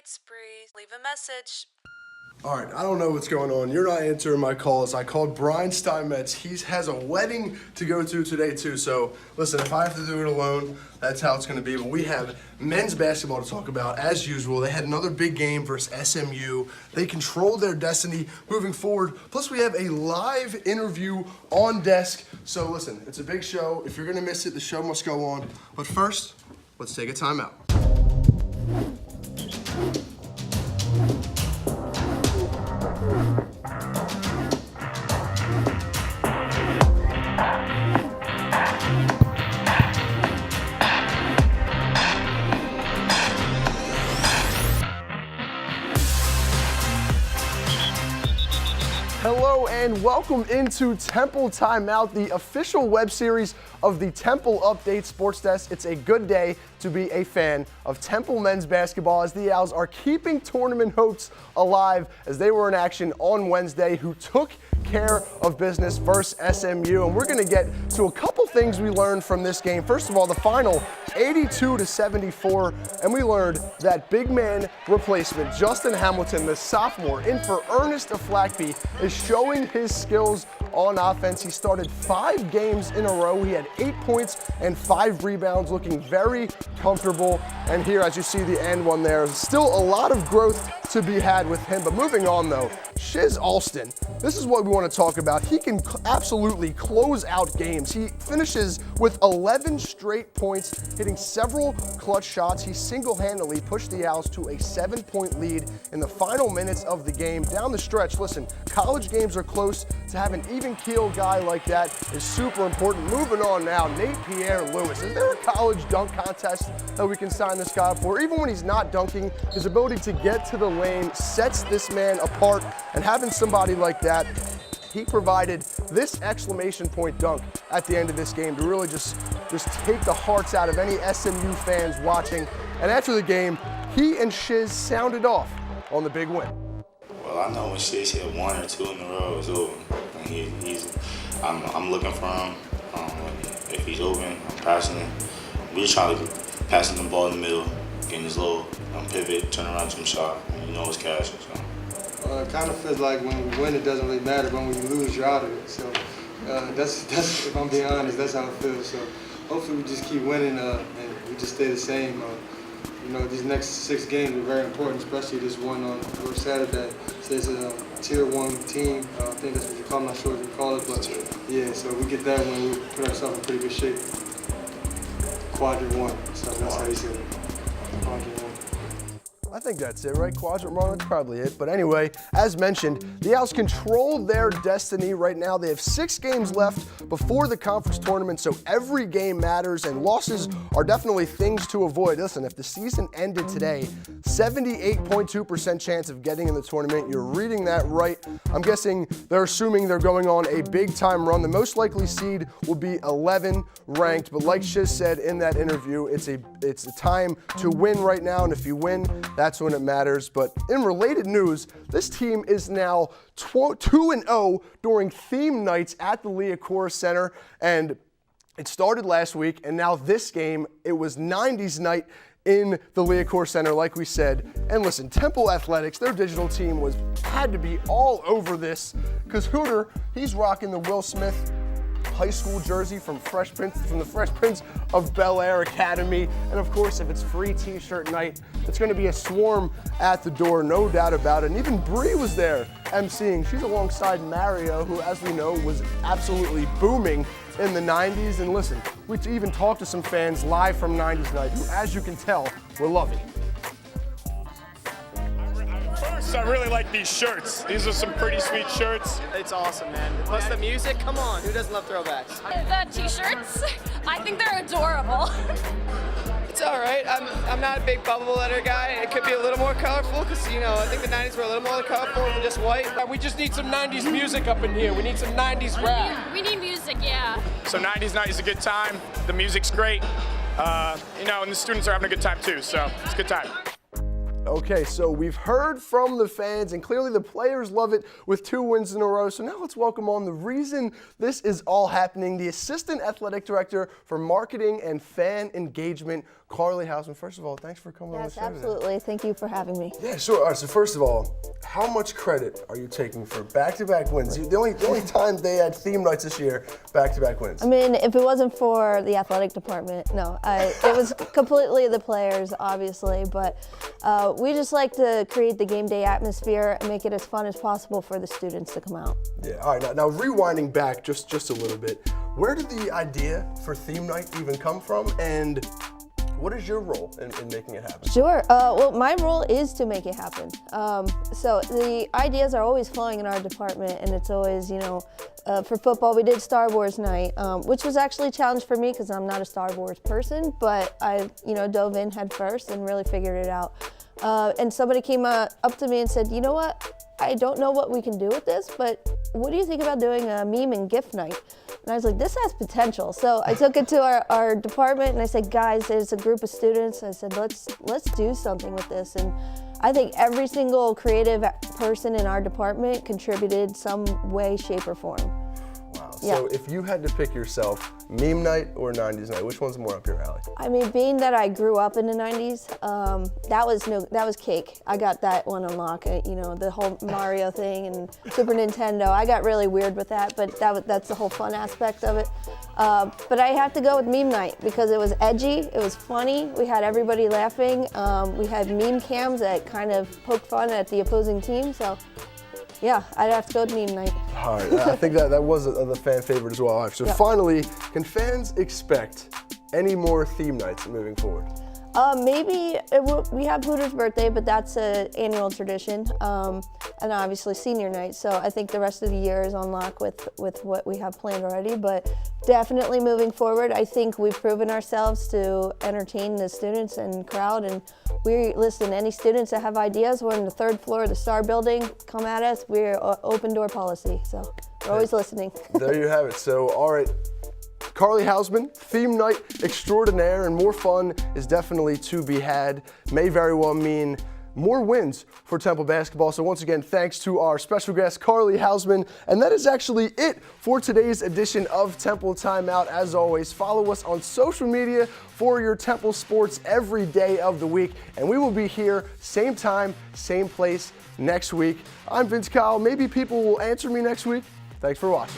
it's Bree. Leave a message. All right, I don't know what's going on. You're not answering my calls. I called Brian Steinmetz. He has a wedding to go to today, too. So, listen, if I have to do it alone, that's how it's going to be. But we have men's basketball to talk about, as usual. They had another big game versus SMU. They controlled their destiny moving forward. Plus, we have a live interview on desk. So, listen, it's a big show. If you're going to miss it, the show must go on. But first, let's take a timeout. Hello and welcome into Temple Timeout, the official web series of the Temple Update Sports Desk. It's a good day to be a fan of Temple men's basketball as the Owls are keeping tournament hopes alive as they were in action on Wednesday, who took care of business versus SMU. And we're going to get to a couple things we learned from this game. First of all, the final 82-74, and we learned that big man replacement Justin Hamilton, the sophomore, in for Ernest Aflakby, is showing his skills on offense. He started 5 games in a row. He had 8 points and 5 rebounds, looking very comfortable. And here, as you see the end one there, still a lot of growth to be had with him. But moving on though, Shiz Alston, this is what we want to talk about. He can absolutely close out games. He finishes with 11 straight points, hitting several clutch shots. He single-handedly pushed the Owls to a 7-point lead in the final minutes of the game. Down the stretch, listen, college games are close. To have an even-keel guy like that is super important. Moving on now, Nate Pierre-Louis. Is there a college dunk contest that we can sign this guy up for? Even when he's not dunking, his ability to get to the lane sets this man apart. And having somebody like that, he provided this exclamation point dunk at the end of this game to really just take the hearts out of any SMU fans watching. And after the game, he and Shiz sounded off on the big win. Well, I know when Shiz hit 1 or 2 in a row, it's over. And I'm looking for him. If he's open, I'm passing it. We just try to pass him the ball in the middle, getting his little pivot, turn around jump shot. You know it's cash. So. It kind of feels like when we win, it doesn't really matter, but when you lose, you're out of it. So that's if I'm being honest, that's how it feels. So hopefully we just keep winning and we just stay the same. These next 6 games are very important, especially this one on Saturday. So it's a Tier 1 team. I think that's what you call it. I'm not sure what you call it, but yeah. So we get that when we put ourselves in pretty good shape. Quadrant 1. So that's how you say it. Quadrant 1. I think that's it, right? Quadrant 1, that's probably it. But anyway, as mentioned, the Owls control their destiny right now. They have 6 games left before the conference tournament, so every game matters, and losses are definitely things to avoid. Listen, if the season ended today, 78.2% chance of getting in the tournament. You're reading that right. I'm guessing they're assuming they're going on a big-time run. The most likely seed will be 11 ranked, but like Shiz said in that interview, it's a time to win right now, and if you win, that's when it matters. But in related news, this team is now 2-0 during theme nights at the Liacouras Center, and it started last week, and now this game, it was 90s night in the Liacouras Center, like we said. And listen, Temple Athletics, their digital team had to be all over this, because Hooter, he's rocking the Will Smith high school jersey from the Fresh Prince of Bel-Air Academy. And of course, if it's free t-shirt night, it's going to be a swarm at the door, no doubt about it. And even Bree was there emceeing. She's alongside Mario, who, as we know, was absolutely booming in the 90s. And listen, we even talked to some fans live from 90s night, who, as you can tell, were loving it. First, I really like these shirts. These are some pretty sweet shirts. It's awesome, man. Plus the music, come on. Who doesn't love throwbacks? The t-shirts, I think they're adorable. It's all right. I'm not a big bubble letter guy. It could be a little more colorful because, I think the 90s were a little more colorful than just white. We just need some 90s music up in here. We need some 90s rap. We need music, yeah. So 90s night is a good time. The music's great. And the students are having a good time too, so it's a good time. Okay, so we've heard from the fans, and clearly the players love it with 2 wins in a row. So now let's welcome on the reason this is all happening, the Assistant Athletic Director for Marketing and Fan Engagement, Karli Hausman. First of all, thanks for coming on the show today. Absolutely. Thank you for having me. Yeah, sure. All right, so first of all, how much credit are you taking for back-to-back wins? The only time they had theme nights this year, back-to-back wins. I mean, if it wasn't for the athletic department, no. It was completely the players, obviously, but we just like to create the game day atmosphere and make it as fun as possible for the students to come out. Yeah, all right, now rewinding back just a little bit, where did the idea for theme night even come from, and what is your role in making it happen? Sure. Well, my role is to make it happen. So the ideas are always flowing in our department, and it's always, for football, we did Star Wars night, which was actually a challenge for me because I'm not a Star Wars person, but I, dove in head first and really figured it out. And somebody came up to me and said, you know what? I don't know what we can do with this, but what do you think about doing a meme and gift night? And I was like, this has potential. So I took it to our department and I said, guys, there's a group of students. I said, let's do something with this. And I think every single creative person in our department contributed some way, shape, or form. Wow. Yeah. So if you had to pick yourself, meme night or 90s night, which one's more up your alley? I mean, being that I grew up in the 90s, that was cake. I got that one on lock. The whole Mario thing and Super Nintendo. I got really weird with that, but that's the whole fun aspect of it. But I have to go with meme night because it was edgy, it was funny, we had everybody laughing. We had meme cams that kind of poked fun at the opposing team. So yeah, I'd have to go with meme night. All right, I think that was the fan favorite as well. All right, so finally, can fans expect any more theme nights moving forward? Maybe we have Hooters' birthday, but that's an annual tradition, and obviously senior night. So I think the rest of the year is on lock with what we have planned already. But definitely moving forward, I think we've proven ourselves to entertain the students and crowd. And we listen. Any students that have ideas, we're on the 3rd floor of the Star Building. Come at us. We're open door policy. So we're always listening. There you have it. So all right. Karli Hausman, theme night extraordinaire, and more fun is definitely to be had. May very well mean more wins for Temple basketball. So once again, thanks to our special guest, Karli Hausman. And that is actually it for today's edition of Temple Timeout. As always, follow us on social media for your Temple sports every day of the week. And we will be here same time, same place next week. I'm Vince Coll. Maybe people will answer me next week. Thanks for watching.